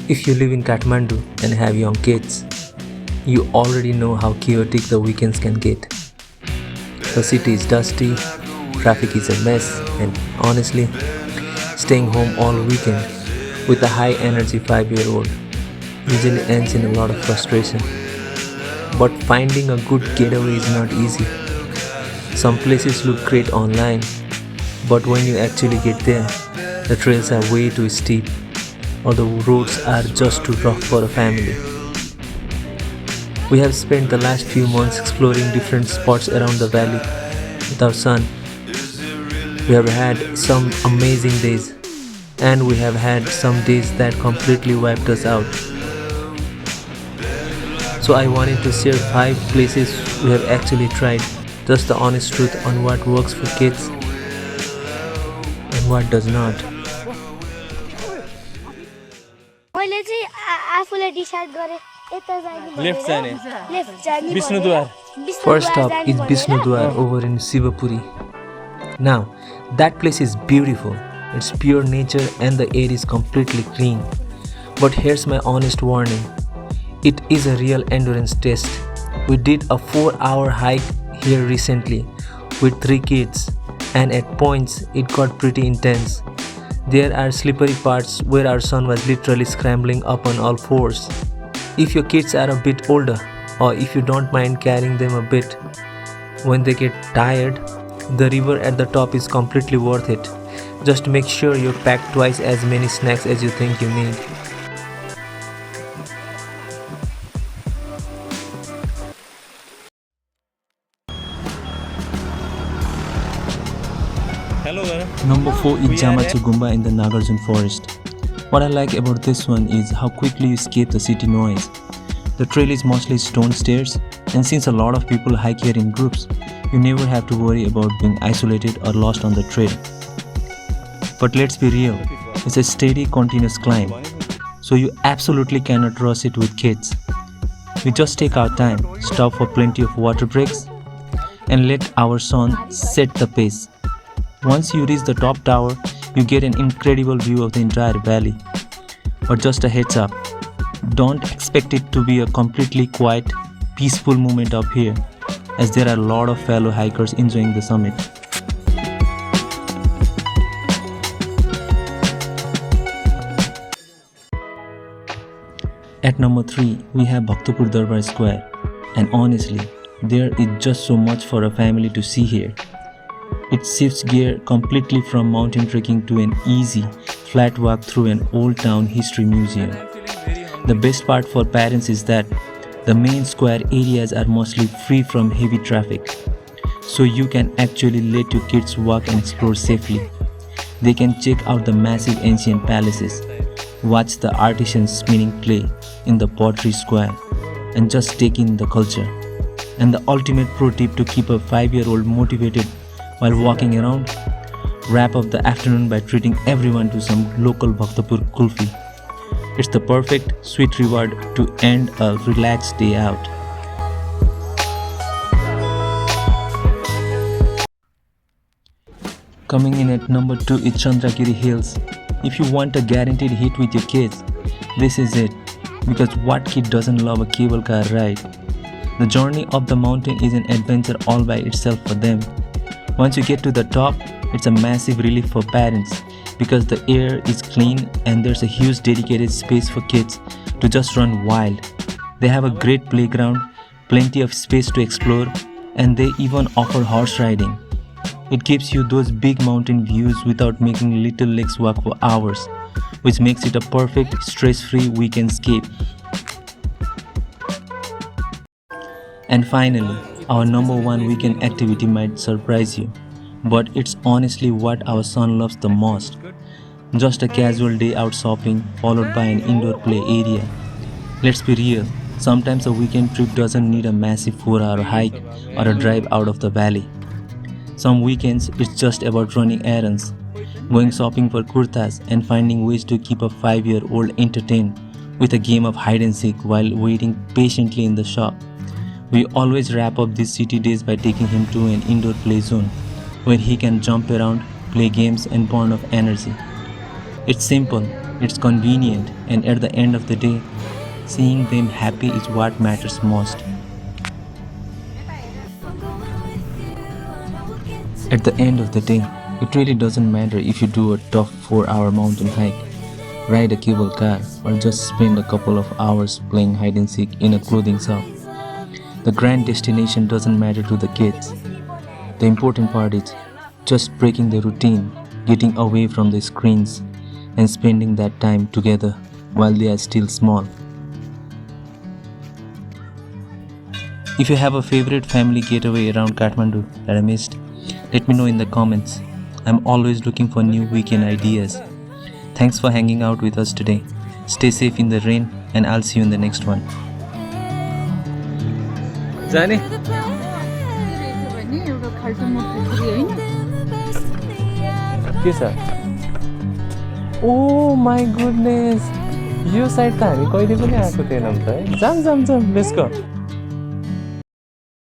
If you live in Kathmandu and have young kids, you already know how chaotic the weekends can get. The city is dusty, traffic is a mess, and honestly, staying home all weekend with a high energy 5-year-old usually ends in a lot of frustration. But finding a good getaway is not easy. Some places look great online, but when you actually get there, the trails are way too steep or the roads are just too rough for a family. We have spent the last few months exploring different spots around the valley with our son. We have had some amazing days, and we have had some days that completely wiped us out. So I wanted to share 5 places we have actually tried, just the honest truth on what works for kids and what does not. मैले चाहिँ आफूले decide गरे यता जानु left जाने left जानु Vishnudwar First stop is Bishnudwar over in Shivapuri. Now, that place is beautiful. It's pure nature and the air is completely clean. But here's my honest warning. It is a real endurance test. We did a 4-hour hike here recently with 3 kids, and at points it got pretty intense. There are slippery parts where our son was literally scrambling up on all fours. If your kids are a bit older, or if you don't mind carrying them a bit when they get tired, the river at the top is completely worth it. Just make sure you pack twice as many snacks as you think you need. Number 4 is Jamacho Gumba in the Nagarjun forest. What I like about this one is how quickly you escape the city noise. The trail is mostly stone stairs, and since a lot of people hike here in groups, you never have to worry about being isolated or lost on the trail. But let's be real, it's a steady, continuous climb, so you absolutely cannot rush it with kids. We just take our time, stop for plenty of water breaks, and let our son set the pace. Once you reach the top tower, you get an incredible view of the entire valley. But just a heads up, don't expect it to be a completely quiet, peaceful moment up here, as there are a lot of fellow hikers enjoying the summit. At number 3, we have Bhaktapur Durbar Square, and honestly, there is just so much for a family to see here. It shifts gear completely from mountain trekking to an easy, flat walk through an old town history museum. The best part for parents is that the main square areas are mostly free from heavy traffic, so you can actually let your kids walk and explore safely. They can check out the massive ancient palaces, watch the artisans spinning clay in the Pottery square, and just take in the culture. And the ultimate pro tip to keep a 5-year-old motivated while walking around, wrap up the afternoon by treating everyone to some local Bhaktapur Kulfi. It's the perfect sweet reward to end a relaxed day out. Coming in at number 2 is Chandragiri Hills. If you want a guaranteed hit with your kids, this is it. Because what kid doesn't love a cable car ride? The journey up the mountain is an adventure all by itself for them. Once you get to the top, it's a massive relief for parents because the air is clean and there's a huge dedicated space for kids to just run wild. They have a great playground, plenty of space to explore, and they even offer horse riding. It gives you those big mountain views without making little legs walk for hours, which makes it a perfect stress-free weekend escape. And finally, our number 1 weekend activity might surprise you, but it's honestly what our son loves the most. Just a casual day out shopping followed by an indoor play area. Let's be real, sometimes a weekend trip doesn't need a massive 4-hour hike or a drive out of the valley. Some weekends it's just about running errands, going shopping for kurtas and finding ways to keep a 5-year-old entertained with a game of hide and seek while waiting patiently in the shop. We always wrap up these city days by taking him to an indoor play zone where he can jump around, play games and burn off energy. It's simple, It's convenient, and at the end of the day, seeing them happy is what matters most. At the end of the day, it really doesn't matter if you do a tough 4-hour mountain hike, ride a cable car, or just spend a couple of hours playing hide and seek in a clothing shop. The grand destination doesn't matter to the kids. The important part is just breaking the routine, getting away from the screens, and spending that time together while they are still small. If you have a favorite family getaway around Kathmandu that I missed, let me know in the comments. I'm always looking for new weekend ideas. Thanks for hanging out with us today. Stay safe in the rain, and I'll see you in the next one. Jani? Oh my goodness! Yo side त हामी कहिले पनि आएको थिएनौँ त है. जाम, let's go.